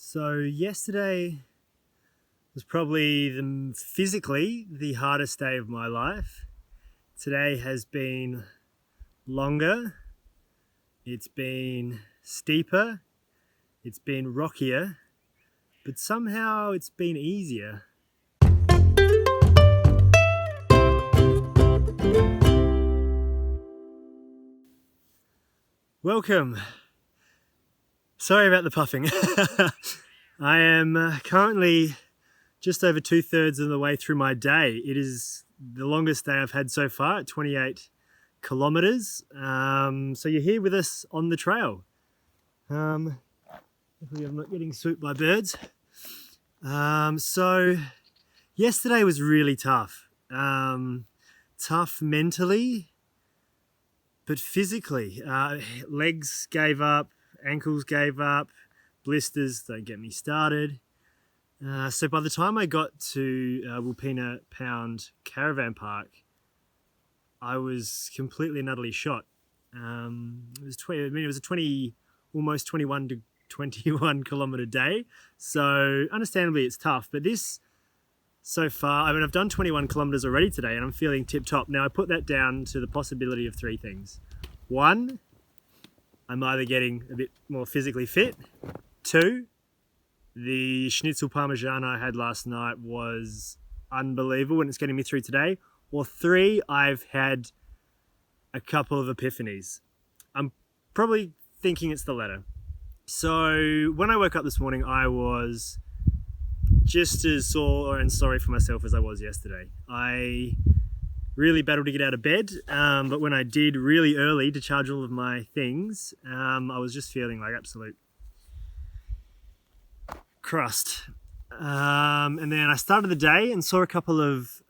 So yesterday was probably physically the hardest day of my life. Today has been longer, it's been steeper, it's been rockier, but somehow it's been easier. Welcome. Sorry about the puffing. I am currently just over 2/3 of the way through my day. It is the longest day I've had so far at 28 kilometers. So you're here with us on the trail. Hopefully I'm not getting swooped by birds. So yesterday was really tough. Tough mentally, but physically. Legs gave up, ankles gave up, blisters, don't get me started. So by the time I got to Wilpena Pound Caravan Park, I was completely and utterly shot. It was a almost 21 to 21 kilometer day. So understandably it's tough, but this so far, I've done 21 kilometers already today and I'm feeling tip top. Now I put that down to the possibility of three things. One, I'm either getting a bit more physically fit. Two, the schnitzel parmesan I had last night was unbelievable and it's getting me through today. Or three, I've had a couple of epiphanies. I'm probably thinking it's the latter. So when I woke up this morning, I was just as sore and sorry for myself as I was yesterday. I really battled to get out of bed, but when I did really early to charge all of my things, I was just feeling like absolute crust. And then I started the day and saw a couple of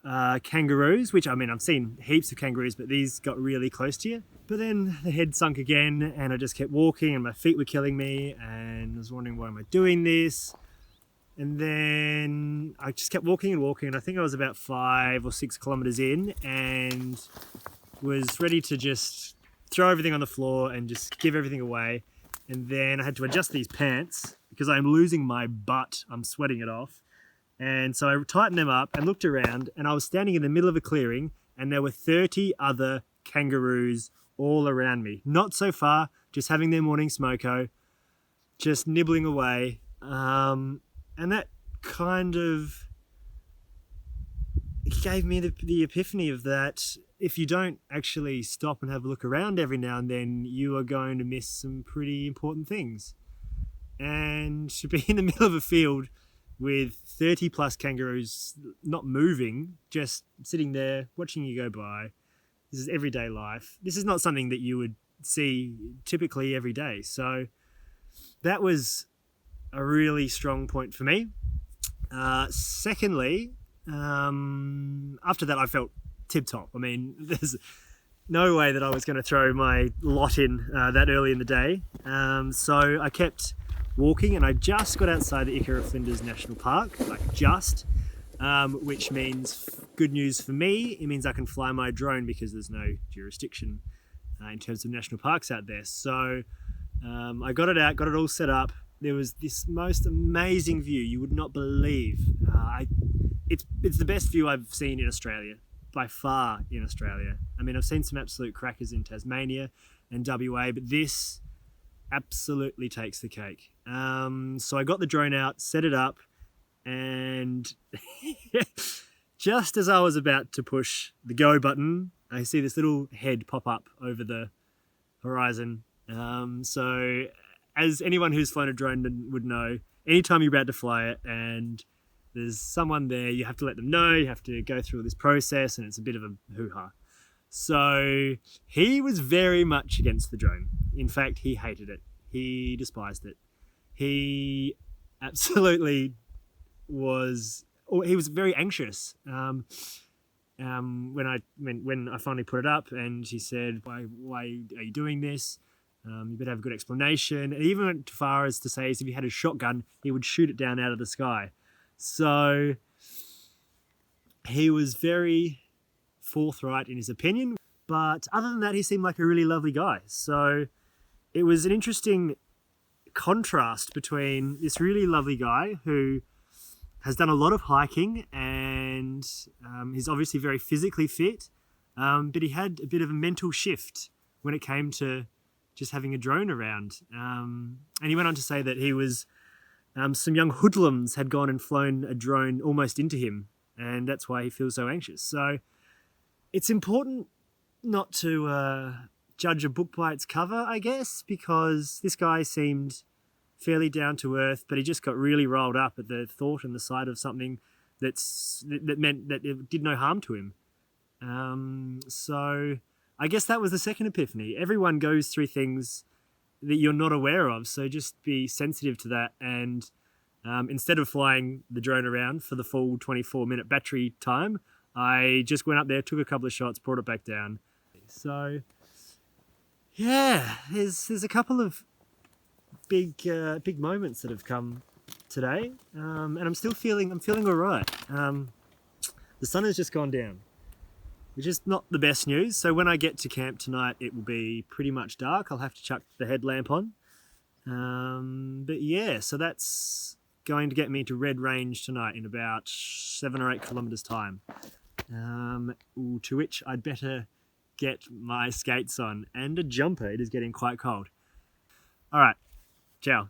kangaroos, which I've seen heaps of kangaroos, but these got really close to you. But then the head sunk again and I just kept walking and my feet were killing me and I was wondering, why am I doing this? And then I just kept walking and I think I was about 5 or 6 kilometers in and was ready to just throw everything on the floor and just give everything away. And then I had to adjust these pants because I'm losing my butt. I'm sweating it off. And so I tightened them up and looked around and I was standing in the middle of a clearing and there were 30 other kangaroos all around me. Not so far, just having their morning smoko, just nibbling away. And that kind of gave me the epiphany of that if you don't actually stop and have a look around every now and then, you are going to miss some pretty important things. And to be in the middle of a field with 30 plus kangaroos not moving, just sitting there watching you go by, this is everyday life. This is not something that you would see typically every day. So that was a really strong point for me. Secondly, after that I felt tip-top. There's no way that I was going to throw my lot in that early in the day. So I kept walking and I just got outside the Ikara-Flinders National Park, which means good news for me. It means I can fly my drone because there's no jurisdiction in terms of national parks out there. So I got it out, got it all set up. There was this most amazing view you would not believe. It's the best view I've seen in Australia, by far in Australia. I've seen some absolute crackers in Tasmania and WA, but this absolutely takes the cake. So I got the drone out, set it up, and just as I was about to push the go button, I see this little head pop up over the horizon. So as anyone who's flown a drone would know, anytime you're about to fly it and there's someone there, you have to let them know, you have to go through this process, and it's a bit of a hoo-ha. So he was very much against the drone. In fact, he hated it. He despised it. He absolutely he was very anxious. When I finally put it up and he said, why are you doing this? You better have a good explanation. And he even went as far as to say, if he had a shotgun, he would shoot it down out of the sky. So he was very forthright in his opinion. But other than that, he seemed like a really lovely guy. So it was an interesting contrast between this really lovely guy who has done a lot of hiking and he's obviously very physically fit, but he had a bit of a mental shift when it came to just having a drone around. And he went on to say that he was, some young hoodlums had gone and flown a drone almost into him, and that's why he feels so anxious. So it's important not to judge a book by its cover, I guess, because this guy seemed fairly down to earth, but he just got really rolled up at the thought and the sight of something that meant that it did no harm to him. So I guess that was the second epiphany. Everyone goes through things that you're not aware of, so just be sensitive to that. And instead of flying the drone around for the full 24-minute battery time, I just went up there, took a couple of shots, brought it back down. So yeah, there's a couple of big moments that have come today, and I'm feeling all right. The sun has just gone down, which is not the best news. So when I get to camp tonight, it will be pretty much dark. I'll have to chuck the headlamp on. But yeah, so that's going to get me to Red Range tonight in about 7 or 8 kilometers time. To which I'd better get my skates on and a jumper. It is getting quite cold. All right, ciao.